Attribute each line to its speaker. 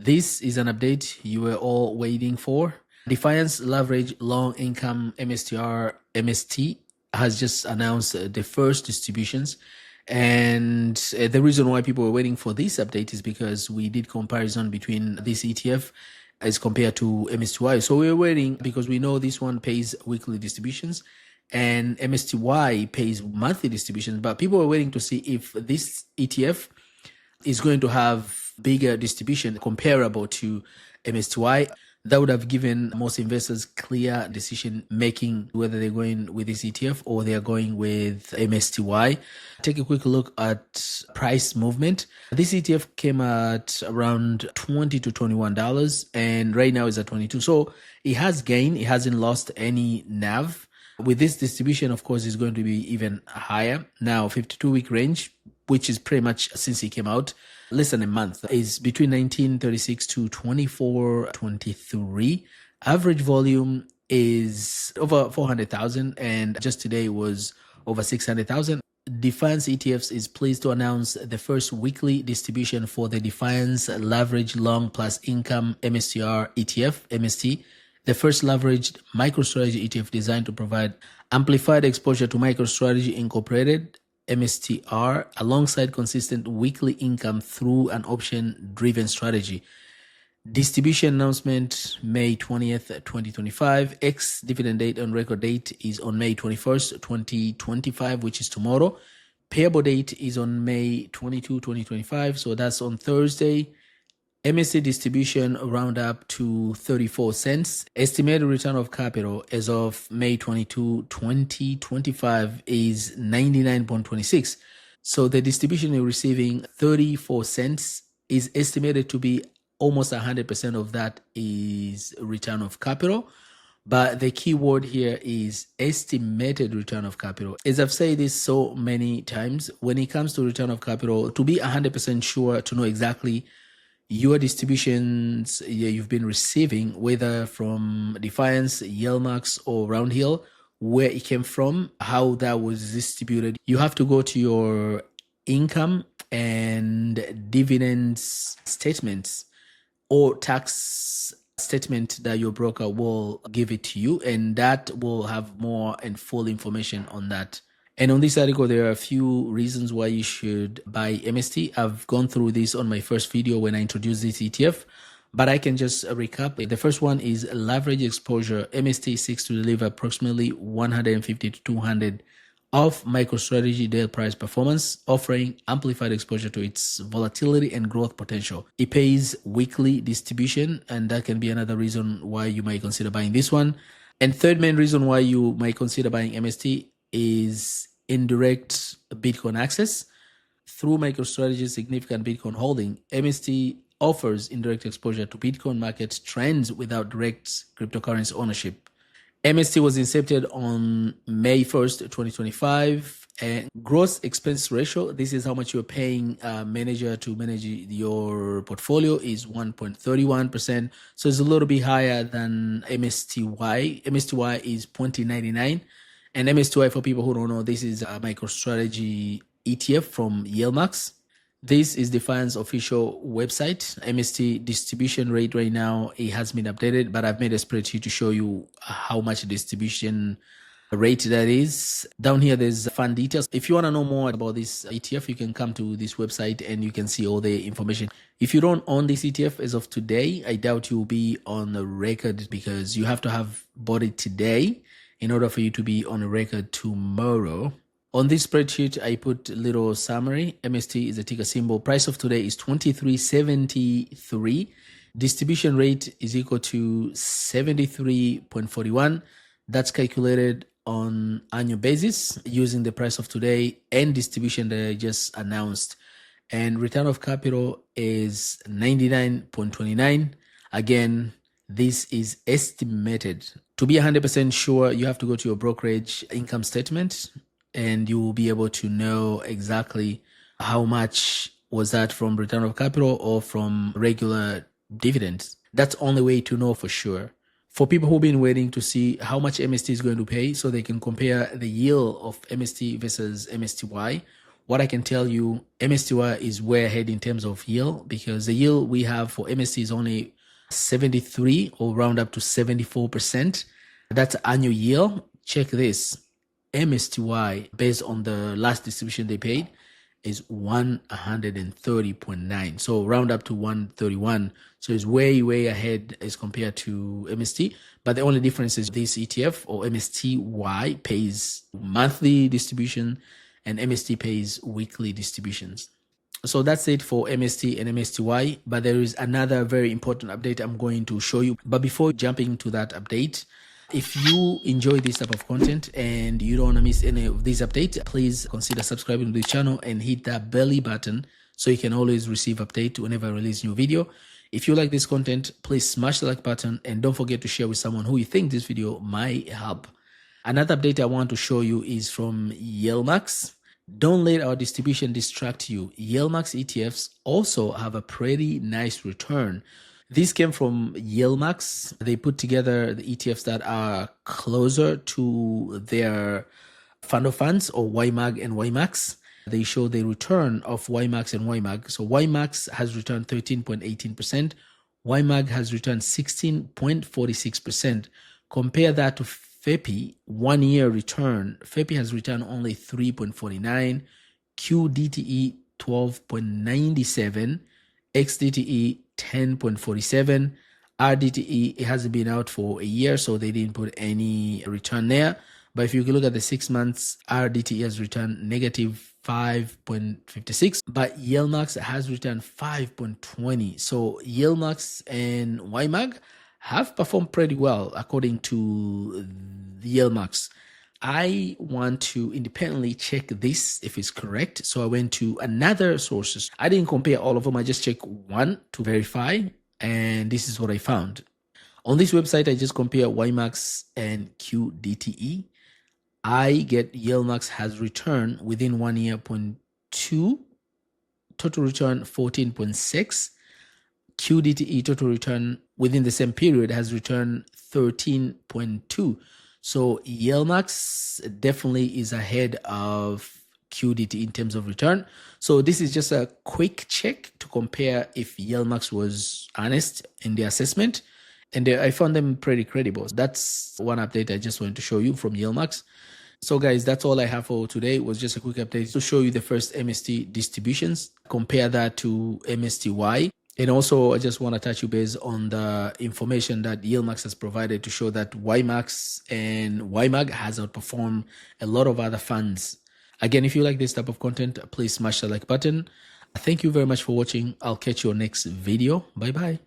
Speaker 1: This is an update you were all waiting for. Defiance Leverage Long Income MSTR MST has just announced the first distributions. And the reason why people were waiting for this update is because we did comparison between this ETF as compared to MSTY. So we were waiting because we know this one pays weekly distributions and MSTY pays monthly distributions. But people were waiting to see if this ETF is going to have bigger distribution comparable to MSTY. That would have given most investors clear decision making whether they're going with this ETF or they're going with MSTY. Take a quick look at price movement. This ETF came at around $20 to $21 and right now is at 22. So it has gained, it hasn't lost any NAV. With this distribution, of course, it's going to be even higher. Now, 52-week range, which is pretty much since it came out, less than a month, is between 1936 to 2423. Average volume is over 400,000 and just today was over 600,000. Defiance ETFs is pleased to announce the first weekly distribution for the Defiance Leverage Long Plus Income MSTR ETF, MST, the first leveraged MicroStrategy ETF designed to provide amplified exposure to MicroStrategy Incorporated, MSTR, alongside consistent weekly income through an option-driven strategy. Distribution announcement May 20th, 2025. Ex-dividend date on record date is on May 21st, 2025, which is tomorrow. Payable date is on May 22, 2025, so that's on Thursday. MST distribution round up to 34 cents. Estimated return of capital as of May 22, 2025 is 99.26. So the distribution you're receiving, 34 cents, is estimated to be almost 100% of that is return of capital. But the key word here is estimated return of capital. As I've said this so many times, when it comes to return of capital, to be 100% sure to know exactly your distributions you've been receiving, whether from Defiance, ymax, or Roundhill, where it came from, how that was distributed, you have to go to your income and dividends statements or tax statement that your broker will give it to you, and that will have more and full information on that. And on this article, there are a few reasons why you should buy MST. I've gone through this on my first video when I introduced this ETF, but I can just recap. The first one is leverage exposure. MST seeks to deliver approximately 150 to 200 of MicroStrategy daily price performance, offering amplified exposure to its volatility and growth potential. It pays weekly distribution, and that can be another reason why you might consider buying this one. And third main reason why you might consider buying MST is indirect Bitcoin access. Through MicroStrategy's significant Bitcoin holding, MST offers indirect exposure to Bitcoin market trends without direct cryptocurrency ownership. MST was incepted on May 1st, 2025. And gross expense ratio, this is how much you're paying a manager to manage your portfolio, is 1.31%. So it's a little bit higher than MSTY. MSTY is 0.99. And MSTY, for people who don't know, this is a MicroStrategy ETF from ymax. This is Defiance official website. MST distribution rate right now, it has been updated, but I've made a spreadsheet to show you how much distribution rate that is. Down here, there's fund details. If you want to know more about this ETF, you can come to this website and you can see all the information. If you don't own this ETF as of today, I doubt you'll be on the record because you have to have bought it today in order for you to be on a record tomorrow. On this spreadsheet, I put a little summary. MST is a ticker symbol. Price of today is 23.73. Distribution rate is equal to 73.41. That's calculated on annual basis using the price of today and distribution that I just announced. And return of capital is 99.29. Again, this is estimated. To be 100% sure, you have to go to your brokerage income statement and you will be able to know exactly how much was that from return of capital or from regular dividends. That's the only way to know for sure. For people who've been waiting to see how much MST is going to pay so they can compare the yield of MST versus MSTY, what I can tell you, MSTY is way ahead in terms of yield, because the yield we have for MST is only 73 or round up to 74%. That's annual yield. Check this. MSTY, based on the last distribution they paid, is 130.9. So round up to 131. So it's way ahead as compared to MST. But the only difference is this ETF or MSTY pays monthly distribution and MST pays weekly distributions. So that's it for MST and MSTY. But there is another very important update I'm going to show you. But before jumping to that update, if you enjoy this type of content and you don't want to miss any of these updates, please consider subscribing to this channel and hit that belly button so you can always receive update whenever I release new video. If you like this content, please smash the like button and don't forget to share with someone who you think this video might help. Another update I want to show you is from ymax. Don't let our distribution distract you. ymax ETFs also have a pretty nice return. This came from ymax. They put together the ETFs that are closer to their fund of funds, or ymag and ymax. They show the return of ymax and ymag. So ymax has returned 13.18%. Ymag has returned 16.46%. Compare that to FEPI, 1 year return. FEPI has returned only 3.49, qdte 12.97, xdte 10.47, RDTE, it hasn't been out for a year, so they didn't put any return there. But if you look at the 6 months, RDTE has returned negative 5.56, but ymax has returned 5.20. So ymax and ymag have performed pretty well according to the ymax. I want to independently check this if it's correct. So I went to another sources. I didn't compare all of them. I just checked one to verify. And this is what I found. On this website, I just compare ymax and qdte. I get ymax has returned within 1 year 0.2, total return 14.6. qdte total return within the same period has returned 13.2. So ymax definitely is ahead of qdte in terms of return. So this is just a quick check to compare if ymax was honest in the assessment. And I found them pretty credible. That's one update I just wanted to show you from ymax. So guys, that's all I have for today. It was just a quick update to show you the first MST distributions. Compare that to MSTY. And also, I just want to touch you base on the information that ymax has provided to show that ymax and ymag has outperformed a lot of other funds. Again, if you like this type of content, please smash the like button. Thank you very much for watching. I'll catch you on next video. Bye-bye.